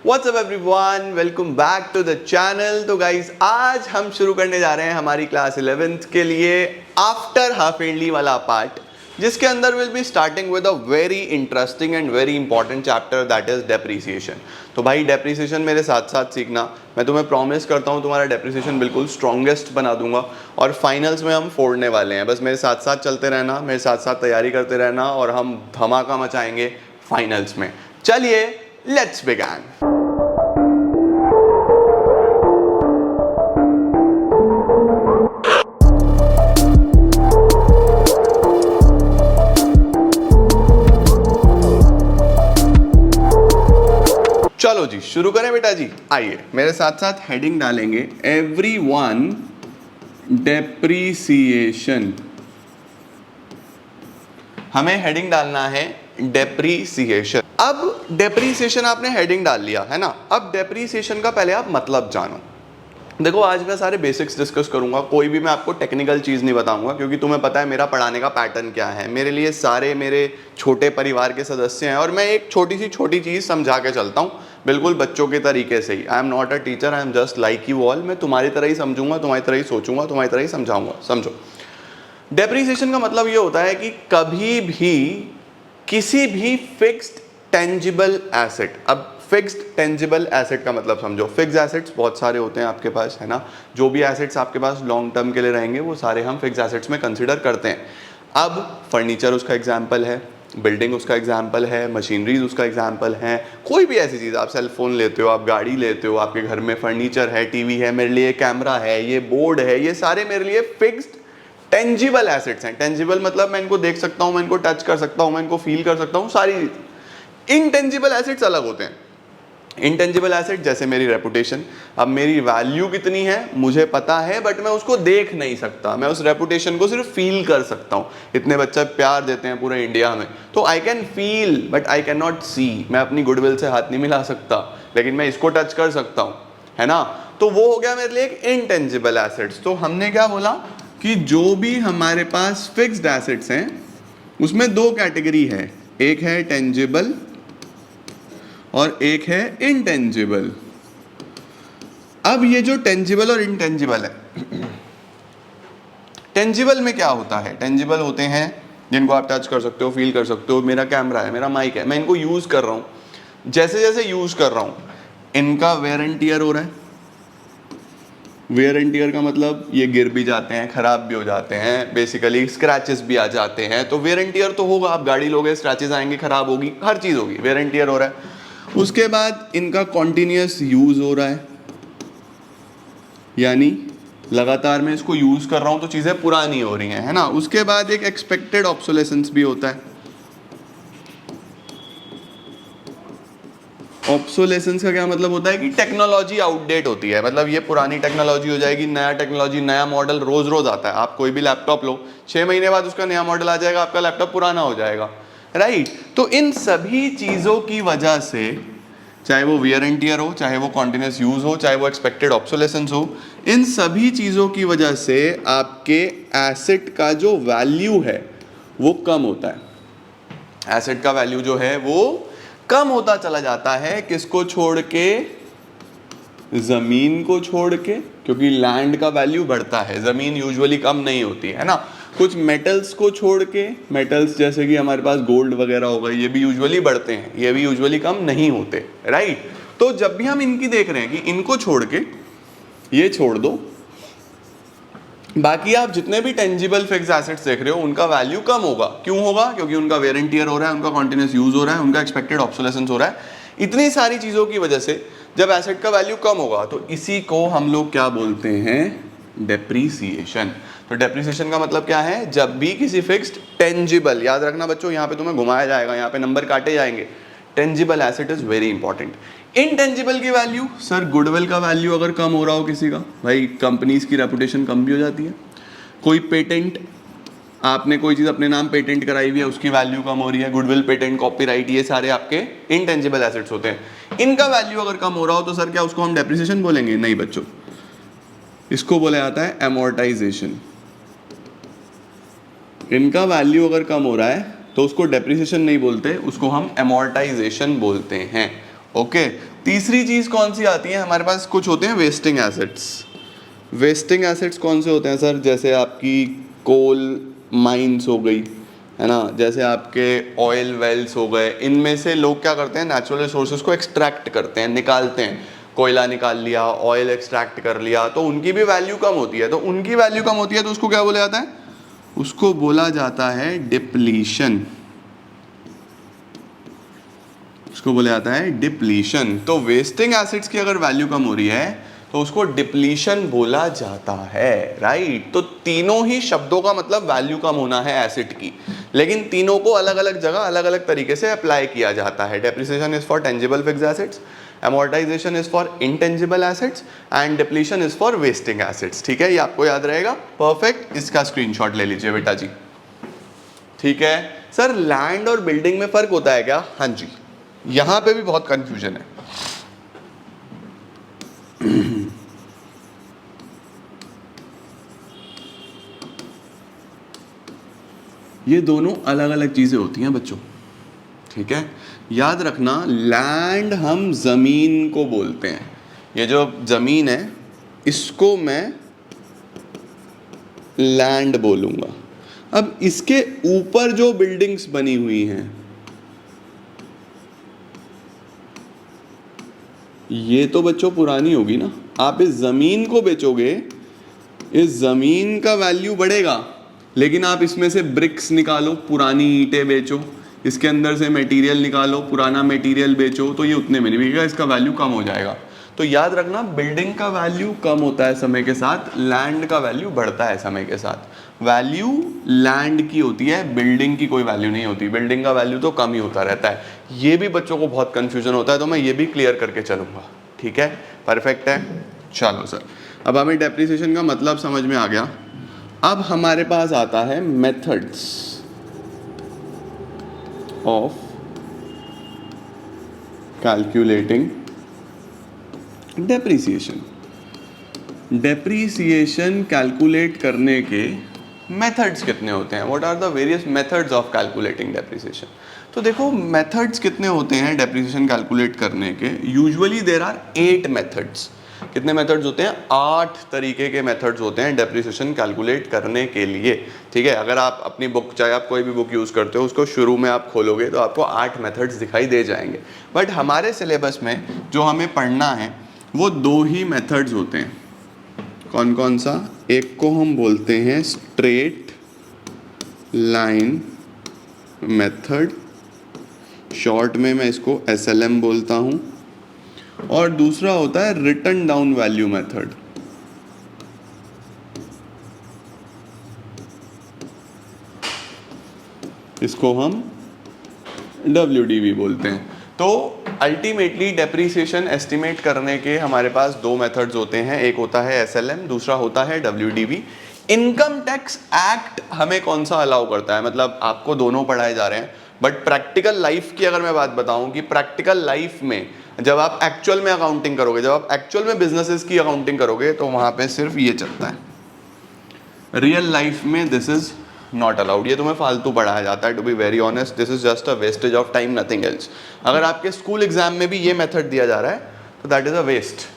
WhatsApp everyone, welcome back to the channel. तो guys आज हम शुरू करने जा रहे हैं हमारी क्लास 11th के लिए आफ्टर हाफ ईयरली वाला पार्ट, जिसके अंदर will be starting with a very interesting and very important chapter that is depreciation. तो भाई डेप्रिसिएशन मेरे साथ साथ सीखना, मैं तुम्हें प्रॉमिस करता हूँ तुम्हारा डेप्रिसिएशन बिल्कुल स्ट्रॉन्गेस्ट बना दूंगा और फाइनल्स में हम फोड़ने वाले हैं। बस मेरे साथ साथ चलते रहना, मेरे साथ साथ तैयारी करते रहना और हम धमाका मचाएंगे फाइनल्स में। चलिए लेट्स बिगिन। चलो जी शुरू करें बेटा जी। आइए मेरे साथ साथ हेडिंग डालेंगे, एवरीवन डेप्रिसिएशन। हमें हेडिंग डालना है डेप्रिसिएशन। अब डेप्रिसिएशन आपने हेडिंग डाल लिया है ना, अब डेप्रिसिएशन का पहले आप मतलब जानो। देखो आज मैं सारे बेसिक्स डिस्कस करूंगा, कोई भी मैं आपको टेक्निकल चीज़ नहीं बताऊंगा, क्योंकि तुम्हें पता है मेरा पढ़ाने का पैटर्न क्या है। मेरे लिए सारे मेरे छोटे परिवार के सदस्य हैं और मैं एक छोटी सी छोटी चीज़ समझा के चलता हूँ, बिल्कुल बच्चों के तरीके से ही। I am not a teacher, I am just like you all. मैं तुम्हारी तरह ही समझूंगा, तुम्हारी तरह ही सोचूंगा, तुम्हारी तरह ही समझाऊंगा। समझो, डेप्रिसिएशन का मतलब ये होता है कि कभी भी किसी भी फिक्स्ड टेंजिबल एसेट, अब फिक्स्ड टेंजिबल एसेट का मतलब समझो। फिक्स्ड एसेट्स बहुत सारे होते हैं आपके पास, है ना। जो भी एसेट्स आपके पास लॉन्ग टर्म के लिए रहेंगे वो सारे हम फिक्स्ड एसेट्स में कंसीडर करते हैं। अब फर्नीचर उसका एग्जाम्पल है, बिल्डिंग उसका एग्जाम्पल है, मशीनरीज उसका एग्जाम्पल है। कोई भी ऐसी चीज़, आप सेल फोन लेते हो, आप गाड़ी लेते हो, आपके घर में फर्नीचर है, टीवी है, मेरे लिए कैमरा है, ये बोर्ड है, ये सारे मेरे लिए फिक्स्ड टेंजिबल एसेट्स हैं। टेंजिबल मतलब मैं इनको देख सकता हूँ, मैं इनको टच कर सकता हूँ, मैं इनको फील कर सकता हूँ, सारी। इनटेंजिबल एसेट्स अलग होते हैं। इंटेंजिबल एसेट जैसे मेरी रेपुटेशन, अब मेरी वैल्यू कितनी है मुझे पता है, बट मैं उसको देख नहीं सकता, मैं उस रेपुटेशन को सिर्फ फील कर सकता हूँ। इतने बच्चे प्यार देते हैं पूरे इंडिया में, तो I can feel but I can not see. मैं अपनी गुडविल से हाथ नहीं मिला सकता, लेकिन मैं इसको टच कर सकता हूँ, है ना। तो वो हो गया मेरे लिए एक इंटेंजिबल एसेट्स। तो हमने क्या बोला कि जो भी हमारे पास फिक्स्ड एसेट्स हैं उसमें दो कैटेगरी है, एक है टेंजिबल और एक है इंटेंजिबल। अब ये जो टेंजिबल और इंटेंजिबल है, टेंजिबल में क्या होता है, टेंजिबल होते हैं जिनको आप टच कर सकते हो, फील कर सकते हो। मेरा कैमरा है, मेरा माइक है, मैं इनको यूज कर रहा हूं। जैसे जैसे यूज कर रहा हूं इनका वेयर एंड टियर हो रहा है। वेयर एंड टियर का मतलब ये गिर भी जाते हैं, खराब भी हो जाते हैं, बेसिकली स्क्रैचेस भी आ जाते हैं। तो वेयर एंड टियर तो होगा, आप गाड़ी लोगे, स्क्रैचेस आएंगे, खराब होगी, हर चीज होगी, वेयर एंड टियर हो रहा है। उसके बाद इनका कॉन्टिन्यूस यूज हो रहा है, यानी लगातार मैं इसको यूज कर रहा हूं तो चीजें पुरानी हो रही हैं, है ना। उसके बाद एक एक्सपेक्टेड ऑब्सोलेसेंस भी होता है। ऑब्सोलेसेंस का क्या मतलब होता है कि टेक्नोलॉजी आउटडेट होती है, मतलब ये पुरानी टेक्नोलॉजी हो जाएगी, नया टेक्नोलॉजी, नया मॉडल रोज रोज आता है। आप कोई भी लैपटॉप लो, 6 महीने बाद उसका नया मॉडल आ जाएगा, आपका लैपटॉप पुराना हो जाएगा, राइट। तो इन सभी चीजों की वजह से, चाहे वो वियर एंड टियर हो, चाहे वो कॉन्टिन्यूस यूज हो, चाहे वो एक्सपेक्टेड ऑब्सोलेसेंस हो, इन सभी चीजों की वजह से आपके एसेट का जो वैल्यू है वो कम होता है। एसेट का वैल्यू जो है वो कम होता चला जाता है। किसको छोड़ के? जमीन को छोड़ के, क्योंकि लैंड का वैल्यू बढ़ता है, जमीन यूजुअली कम नहीं होती है ना। कुछ मेटल्स को छोड़ के, मेटल्स जैसे कि हमारे पास गोल्ड वगैरह हो गए, ये भी यूजुअली बढ़ते हैं, ये भी यूजुअली कम नहीं होते, राइट। तो जब भी हम इनकी देख रहे हैं कि इनको छोड़ के ये छोड़ दो, बाकी आप जितने भी टेंजिबल फिक्स्ड एसेट्स देख रहे हो उनका वैल्यू कम होगा। क्यों होगा? क्योंकि उनका वेयर एंड टियर हो रहा है, उनका कॉन्टिन्यूस यूज हो रहा है, उनका एक्सपेक्टेड ऑब्सोलेसेंस हो रहा है। इतनी सारी चीजों की वजह से जब एसेट का वैल्यू कम होगा तो इसी को हम लोग क्या बोलते हैं? डेप्रिसिएशन। तो डेप्रिसिएशन का मतलब क्या है? जब भी किसी फिक्स्ड टेंजिबल, याद रखना बच्चों, यहाँ पे तुम्हें घुमाया जाएगा, यहाँ पे नंबर काटे जाएंगे। Tangible asset is very important. Intangible की वैल्यू, सर गुडविल का वैल्यू अगर कम हो रहा हो किसी का, भाई कंपनीज की रेपुटेशन कम भी हो जाती है। कोई पेटेंट, आपने कोई चीज़ अपने नाम पेटेंट कराई हुई है, उसकी वैल्यू कम हो रही है। गुडविल, पेटेंट, कॉपीराइट, ये सारे आपके इनटेंजिबल एसेट्स होते हैं। इनका वैल्यू अगर कम हो रहा हो तो सर क्या उसको हम डेप्रिसिएशन बोलेंगे? नहीं बच्चों, इसको बोला जाता है एमोर्टाइजेशन। इनका वैल्यू अगर कम हो रहा है तो उसको डेप्रिसिएशन नहीं बोलते, उसको हम एमोर्टाइजेशन बोलते हैं। ओके, तीसरी चीज कौन सी आती है हमारे पास, कुछ होते हैं वेस्टिंग एसेट्स। वेस्टिंग एसेट्स कौन से होते हैं सर, जैसे आपकी कोल माइंस हो गई, है ना, जैसे आपके ऑयल वेल्स हो गए। इनमें से लोग क्या करते हैं, नेचुरल रिसोर्सेज को एक्सट्रैक्ट करते हैं, निकालते हैं। कोयला निकाल लिया, ऑयल एक्सट्रैक्ट कर लिया, तो उनकी भी वैल्यू कम होती है। तो उनकी वैल्यू कम होती है तो उसको क्या बोला जाता है, उसको बोला जाता है डिप्लीशन। उसको बोला जाता है डिप्लीशन। तो वेस्टिंग एसिड्स की अगर वैल्यू कम हो रही है तो उसको डिप्लीशन बोला जाता है, राइट। तो तीनों ही शब्दों का मतलब वैल्यू कम होना है एसिड की, लेकिन तीनों को अलग अलग जगह अलग अलग तरीके से अप्लाई किया जाता है। Depreciation is for tangible fixed assets, amortization is for intangible assets and depletion is for wasting assets. ठीक है, ये आपको याद रहेगा, परफेक्ट। इसका स्क्रीनशॉट ले लीजिए बेटा जी। ठीक है सर, लैंड और बिल्डिंग में फर्क होता है क्या? हाँ जी, यहां पे भी बहुत कंफ्यूजन है। ये दोनों अलग अलग चीजें होती हैं बच्चों। ठीक है, याद रखना, लैंड हम जमीन को बोलते हैं। ये जो जमीन है इसको मैं लैंड बोलूंगा। अब इसके ऊपर जो बिल्डिंग्स बनी हुई हैं ये तो बच्चों पुरानी होगी ना। आप इस जमीन को बेचोगे, इस जमीन का वैल्यू बढ़ेगा, लेकिन आप इसमें से ब्रिक्स निकालो, पुरानी ईंटें बेचो, इसके अंदर से मटेरियल निकालो, पुराना मटेरियल बेचो, तो ये उतने में नहीं बिकेगा, इसका वैल्यू कम हो जाएगा। तो याद रखना, बिल्डिंग का वैल्यू कम होता है समय के साथ, लैंड का वैल्यू बढ़ता है समय के साथ। वैल्यू लैंड की होती है, बिल्डिंग की कोई वैल्यू नहीं होती। बिल्डिंग का वैल्यू तो कम ही होता रहता है। ये भी बच्चों को बहुत कंफ्यूजन होता है, तो मैं ये भी क्लियर करके चलूंगा। ठीक है, परफेक्ट है। चलो सर, अब हमें डेप्रिसिएशन का मतलब समझ में आ गया। अब हमारे पास आता है methods of calculating depreciation. Depreciation calculate करने के मेथड्स कितने होते हैं? What are the various methods of calculating depreciation? तो देखो, मेथड्स कितने होते हैं डेप्रिसिएशन कैलकुलेट करने के? Usually there are 8 methods. कितने मेथड्स होते हैं? 8 तरीके के मेथड्स होते हैं डेप्रिसिएशन कैलकुलेट करने के लिए। ठीक है, अगर आप अपनी बुक, चाहे आप कोई भी बुक यूज़ करते हो, उसको शुरू में आप खोलोगे तो आपको 8 मेथड्स दिखाई दे जाएंगे। बट हमारे सिलेबस में जो हमें पढ़ना है वो 2 ही मेथड्स होते हैं। कौन कौन सा? एक को हम बोलते हैं स्ट्रेट लाइन मेथड, शॉर्ट में मैं इसको SLM बोलता हूँ, और दूसरा होता है रिटन डाउन वैल्यू मेथड। इसको हम WDV बोलते हैं। तो अल्टीमेटली डेप्रिसिएशन एस्टिमेट करने के हमारे पास 2 मेथड्स होते हैं, एक होता है SLM, दूसरा होता है WDV। इनकम टैक्स एक्ट हमें कौन सा अलाउ करता है? मतलब आपको दोनों पढ़ाए जा रहे हैं, बट प्रैक्टिकल लाइफ की अगर मैं बात बताऊं कि प्रैक्टिकल लाइफ में जब आप एक्चुअल में अकाउंटिंग करोगे, जब आप एक्चुअल में बिजनेसेस की अकाउंटिंग करोगे, तो वहां पे सिर्फ ये चलता है। रियल लाइफ में दिस इज नॉट अलाउड। ये तुम्हें फालतू पढ़ाया जाता है। To be very honest, this is just a wastage of time, nothing else. अगर आपके स्कूल एग्जाम में भी ये मेथड दिया जा रहा है तो दैट इज अ वेस्ट।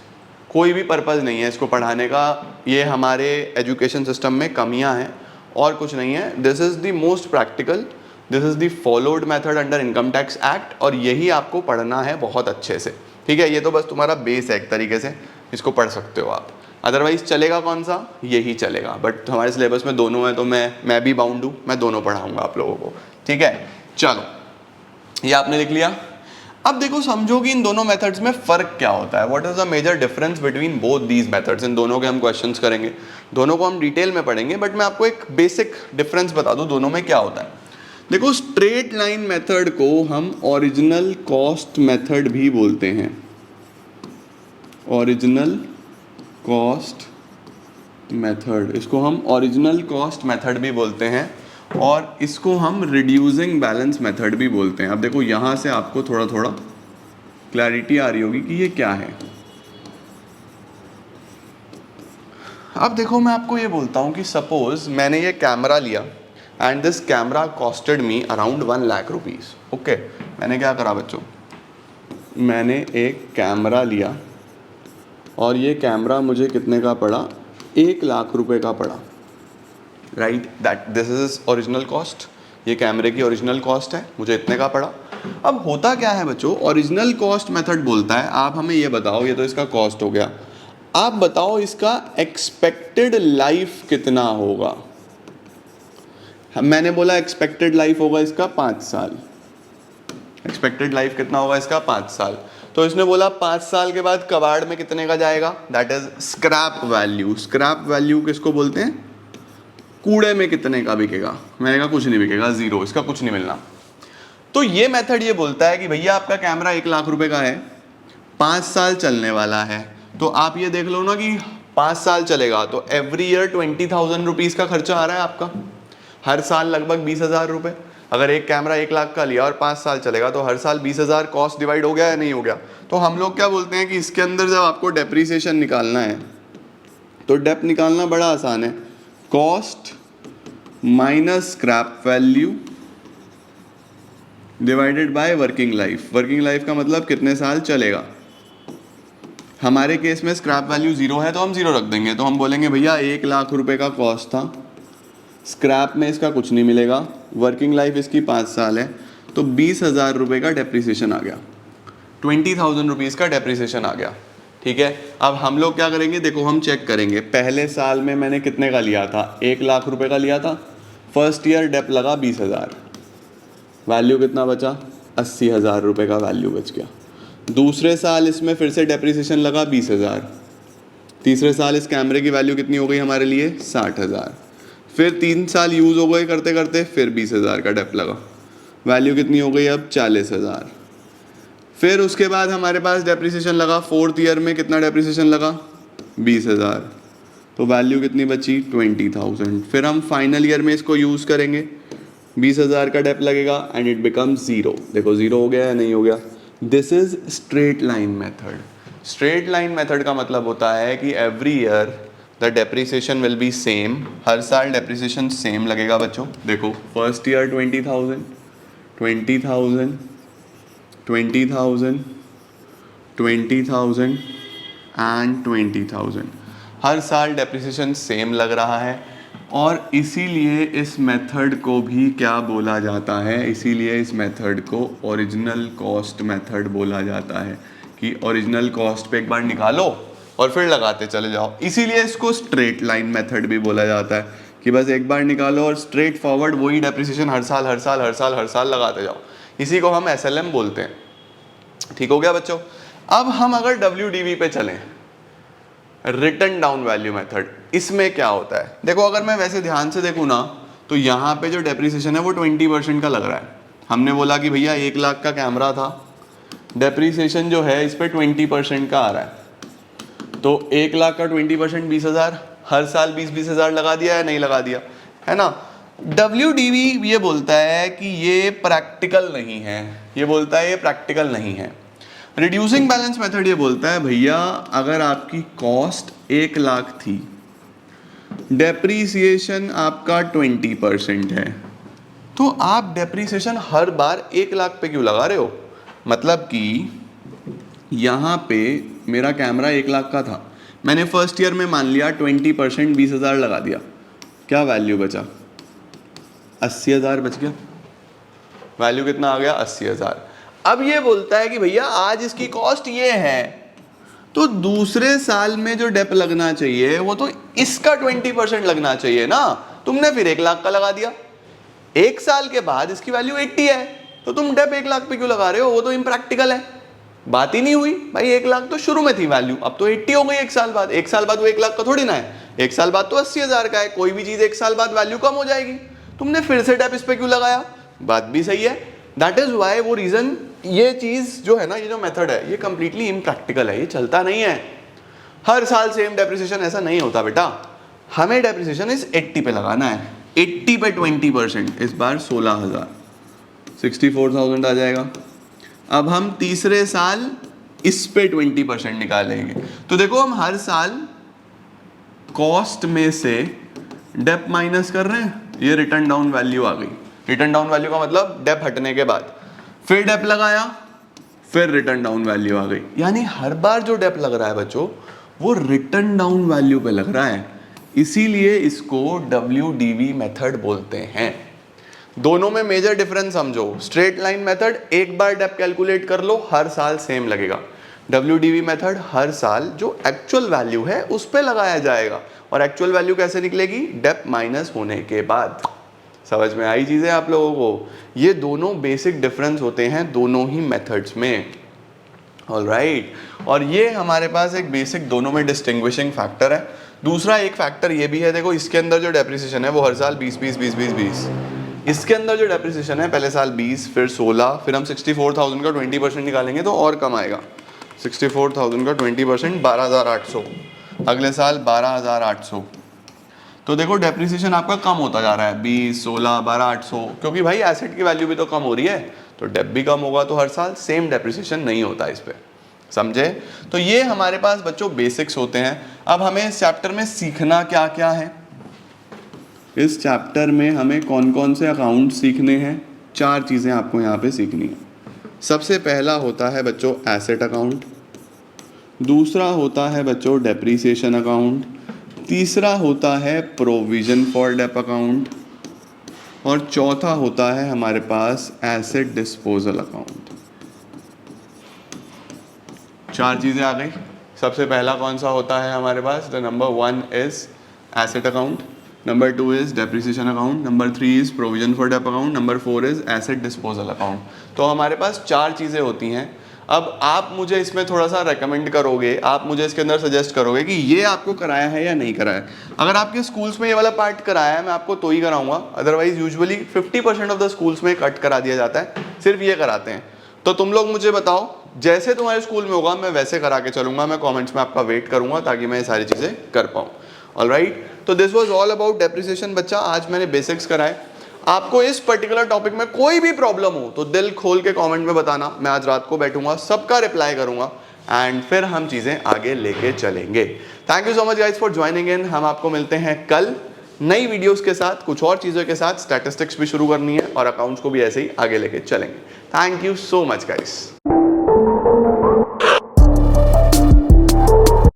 कोई भी पर्पज नहीं है इसको पढ़ाने का। ये हमारे एजुकेशन सिस्टम में कमियां हैं और कुछ नहीं है। This is the most practical, this is the followed method under income tax act, और यही आपको पढ़ना है बहुत अच्छे से। ठीक है, ये तो बस तुम्हारा बेस है, एक तरीके से इसको पढ़ सकते हो आप। अदरवाइज चलेगा कौन सा? यही चलेगा। बट हमारे सिलेबस में दोनों है, तो मैं भी बाउंड हूँ, मैं दोनों पढ़ाऊंगा आप लोगों को। ठीक है, चलो ये आपने लिख लिया। अब देखो, समझो कि इन दोनों मेथड्स में फर्क क्या होता है। What is the major difference between both these methods? इन दोनों के हम क्वेश्चंस करेंगे, दोनों को हम डिटेल में पढ़ेंगे, बट मैं आपको एक बेसिक डिफरेंस बता दूं दोनों में क्या होता है। देखो, स्ट्रेट लाइन मेथड को हम ओरिजिनल कॉस्ट मेथड भी बोलते हैं। ओरिजिनल कॉस्ट मेथड, इसको हम ओरिजिनल कॉस्ट मेथड भी बोलते हैं, और इसको हम रिड्यूसिंग बैलेंस मेथड भी बोलते हैं। अब देखो, यहाँ से आपको थोड़ा थोड़ा क्लैरिटी आ रही होगी कि ये क्या है। अब देखो, मैं आपको ये बोलता हूँ कि सपोज मैंने ये कैमरा लिया and this camera costed me around 1 lakh rupees. Okay, मैंने क्या करा बच्चों, मैंने एक कैमरा लिया और ये कैमरा मुझे कितने का पड़ा, 1,00,000 रुपए का पड़ा, right, that this is original cost, ये कैमरे की ओरिजिनल कॉस्ट है, मुझे इतने का पड़ा। अब होता क्या है बच्चों, ओरिजिनल कॉस्ट मेथड बोलता है आप हमें ये बताओ, ये तो इसका कॉस्ट हो गया, आप बताओ इसका एक्सपेक्टेड लाइफ कितना होगा। मैंने बोला एक्सपेक्टेड लाइफ होगा इसका 5 साल, एक्सपेक्टेड लाइफ कितना होगा इसका 5 साल। तो इसने बोला 5 साल के बाद कबाड़ में कितने का जाएगा, that is scrap value. Scrap value किसको बोलते हैं, कूड़े में कितने का बिकेगा। मैंने कहा कुछ नहीं बिकेगा, जीरो, इसका कुछ नहीं मिलना। तो ये मेथड ये बोलता है कि भैया आपका कैमरा 1,00,000 रुपए का है, 5 साल चलने वाला है, तो आप ये देख लो ना कि 5 साल चलेगा तो एवरी ईयर 20,000 रुपीज़ का खर्चा आ रहा है आपका, हर साल लगभग 20,000 रुपये। अगर एक कैमरा 1,00,000 का लिया और 5 साल चलेगा तो हर साल 20,000 कॉस्ट डिवाइड हो गया या नहीं हो गया। तो हम लोग क्या बोलते हैं कि इसके अंदर जब आपको डेप्रीसिएशन निकालना है तो डेप निकालना बड़ा आसान है, cost minus scrap value divided by working life. Working life का मतलब कितने साल चलेगा। हमारे केस में स्क्रैप वैल्यू 0 है तो हम 0 रख देंगे, तो हम बोलेंगे भैया 1,00,000 रुपए का कॉस्ट था, स्क्रैप में इसका कुछ नहीं मिलेगा, वर्किंग लाइफ इसकी 5 साल है, तो 20,000 रुपये का डेप्रीसिएशन आ गया, 20,000 रुपीज़ का डेप्रीसिएशन आ गया। ठीक है, अब हम लोग क्या करेंगे, देखो हम चेक करेंगे पहले साल में मैंने कितने का लिया था, 1,00,000 रुपये का लिया था, फर्स्ट ईयर डेप लगा 20,000, वैल्यू कितना बचा, 80,000 रुपये का वैल्यू बच गया। दूसरे साल इसमें फिर से डेप्रीसिएशन लगा 20,000, तीसरे साल इस कैमरे की वैल्यू कितनी हो गई हमारे लिए 60,000, फिर 3 साल यूज़ हो गए करते करते, फिर 20,000 का डेप लगा, वैल्यू कितनी हो गई अब 40,000। फिर उसके बाद हमारे पास डेप्रीसिएशन लगा, 4th ईयर में कितना डेप्रीसिएशन लगा 20,000, तो वैल्यू कितनी बची 20,000। फिर हम फाइनल ईयर में इसको यूज़ करेंगे, 20,000 का डेप लगेगा एंड इट बिकम 0। देखो 0 हो गया या नहीं हो गया। This is straight line method. Straight line method का मतलब होता है कि every year the depreciation will be same, हर साल डेप्रीसिएशन सेम लगेगा बच्चों। देखो फर्स्ट ईयर 20,000, 20,000, 20,000, 20,000 एंड 20,000, हर साल डेप्रीसिएशन सेम लग रहा है। और इसीलिए इस मेथड को भी क्या बोला जाता है, इसीलिए इस मेथड को ओरिजिनल कॉस्ट मेथड बोला जाता है कि ओरिजिनल कॉस्ट पे एक बार निकालो और फिर लगाते चले जाओ। इसीलिए इसको स्ट्रेट लाइन मेथड भी बोला जाता है कि बस एक बार निकालो और स्ट्रेट फॉरवर्ड वही डेप्रीसिएशन हर साल हर साल हर साल हर साल लगाते जाओ। इसी को हम SLM बोलते हैं। ठीक हो गया बच्चों। अब हम अगर WDV पे चलें, रिटन डाउन वैल्यू मेथड, इसमें क्या होता है, देखो अगर मैं वैसे ध्यान से देखूँ ना तो यहाँ पे जो डेप्रीसिएशन है वो 20% का लग रहा है। हमने बोला कि भैया 1,00,000 का कैमरा था, डेप्रीसिएशन जो है इस पर 20% का आ रहा है, तो 1,00,000 का 20% 20,000, हर साल 20,000 लगा दिया या नहीं लगा दिया, है ना। WDV ये बोलता है कि ये प्रैक्टिकल नहीं है, ये बोलता है ये प्रैक्टिकल नहीं है। रिड्यूसिंग बैलेंस मेथड ये बोलता है भैया अगर आपकी कॉस्ट 1,00,000 थी, डेप्रीसिएशन आपका 20% है, तो आप डेप्रीसिएशन हर बार 1,00,000 पे क्यों लगा रहे हो। मतलब कि यहाँ पे मेरा कैमरा 1,00,000 का था, मैंने फर्स्ट ईयर में मान लिया 20% 20,000 लगा दिया, क्या वैल्यू बचा 80,000 बच गया, वैल्यू कितना आ गया 80,000। अब ये बोलता है कि भैया आज इसकी कॉस्ट ये है, तो दूसरे साल में जो डेप लगना चाहिए वो तो इसका 20% लगना चाहिए ना। तुमने फिर 1,00,000 का लगा दिया, एक साल के बाद इसकी वैल्यू 80 है, तो तुम डेप 1,00,000 पे क्यों लगा रहे हो, वो तो इम्प्रैक्टिकल है, बात ही नहीं हुई भाई। 1,00,000 तो शुरू में थी वैल्यू, अब तो 80 हो गई एक साल बाद। एक साल बाद वो 1,00,000 का थोड़ी ना है, एक साल बाद तो 80,000 का है। कोई भी चीज एक साल बाद वैल्यू कम हो जाएगी, तुमने फिर से डेप इस पे क्यों लगाया, बात भी सही है। दैट इज वाई वो रीजन, ये चीज जो है ना, ये जो मेथड है ये कंप्लीटली इम्प्रैक्टिकल है, ये चलता नहीं है। हर साल सेम डेप्रिसिएशन ऐसा नहीं होता बेटा, हमें डेप्रिसिएशन इस 80 पे लगाना है, 80 पे 20%, इस बार 16,000, 64,000 आ जाएगा। अब हम तीसरे साल इस पे 20% निकालेंगे, तो देखो हम हर साल कॉस्ट में से डेप माइनस कर रहे हैं, ये रिटर्न डाउन वैल्यू आ गई। रिटर्न डाउन वैल्यू का मतलब डेप हटने के बाद, फिर डेप लगाया, फिर रिटर्न डाउन वैल्यू आ गई। यानी हर बार जो डेप लग रहा है बच्चों वो रिटर्न डाउन वैल्यू पे लग रहा है, इसीलिए इसको WDV मेथड बोलते हैं। दोनों में मेजर डिफरेंस समझो। स्ट्रेट लाइन मेथड एक बार डेप कैलकुलेट कर लो, हर साल सेम लगेगा। WDV मेथड हर साल जो एक्चुअल वैल्यू है उस पे लगाया जाएगा, और एक्चुअल वैल्यू कैसे निकलेगी? डेप माइनस होने के बाद। समझ में आई चीजें आप लोगों को? ये दोनों बेसिक डिफरेंस होते हैं दोनों ही मेथड्स में। ऑलराइट, और ये हमारे पास एक बेसिक दोनों में डिस्टिंग्विशिंग फैक्टर है। दूसरा एक फैक्टर ये भी है, देखो इसके अंदर जो डेप्रिसिएशन है वो हर साल 20। इसके अंदर जो डेप्रिसिएशन है पहले साल 20, फिर 16, फिर हम 64,000 का 20% निकालेंगे तो और कम आएगा। 64,000 का 20% 12,800, अगले साल 12,800। तो देखो डेप्रिसिएशन आपका कम होता जा रहा है, 20, 16, 12,800, क्योंकि भाई एसेट की वैल्यू भी तो कम हो रही है, तो डेप भी कम होगा, तो हर साल सेम डेप्रिसिएशन नहीं होता इस पे। समझे? तो ये हमारे पास बच्चों बेसिक्स होते हैं। अब हमें इस चैप्टर में सीखना क्या क्या है? इस चैप्टर में हमें कौन कौन से अकाउंट सीखने हैं? 4 चीज़ें आपको यहाँ पे सीखनी है। सबसे पहला होता है बच्चों एसेट अकाउंट, दूसरा होता है बच्चों डेप्रिसिएशन अकाउंट, तीसरा होता है प्रोविजन फॉर डेप अकाउंट, और चौथा होता है हमारे पास एसेट डिस्पोजल अकाउंट। 4 चीज़ें आ गई। सबसे पहला कौन सा होता है हमारे पास? The number 1 is asset account, number 2 is depreciation account, number 3 is provision for dep account, number 4 is asset disposal account. तो हमारे पास 4 चीज़ें होती हैं। अब आप मुझे इसमें थोड़ा सा रेकमेंड करोगे, आप मुझे इसके अंदर सजेस्ट करोगे कि ये आपको कराया है या नहीं कराया है। अगर आपके स्कूल्स में ये वाला पार्ट कराया है मैं आपको तो ही कराऊंगा, otherwise usually 50% of the schools में कट करा दिया जाता है, सिर्फ ये कराते हैं। तो तुम लोग मुझे बताओ, जैसे तुम्हारे स्कूल में होगा मैं वैसे करा के चलूंगा। मैं कमेंट्स में आपका वेट करूंगा ताकि मैं ये सारी चीज़ें कर पाऊँ। ऑलराइट, तो this was all about depreciation बच्चा। आज मैंने बेसिक्स कराए। आपको इस पर्टिकुलर टॉपिक में कोई भी प्रॉब्लम हो तो दिल खोल के कमेंट में बताना, मैं आज रात को बैठूंगा, सबका रिप्लाई करूंगा, एंड फिर हम चीज़ें आगे लेके चलेंगे। Thank you so much guys for joining in. हम आपको मिलते हैं कल नई वीडियोस के साथ, कुछ और चीज़ों के साथ। स्टैटिस्टिक्स भी शुरू करनी है और अकाउंट्स को भी ऐसे ही आगे लेके चलेंगे। Thank you so much guys.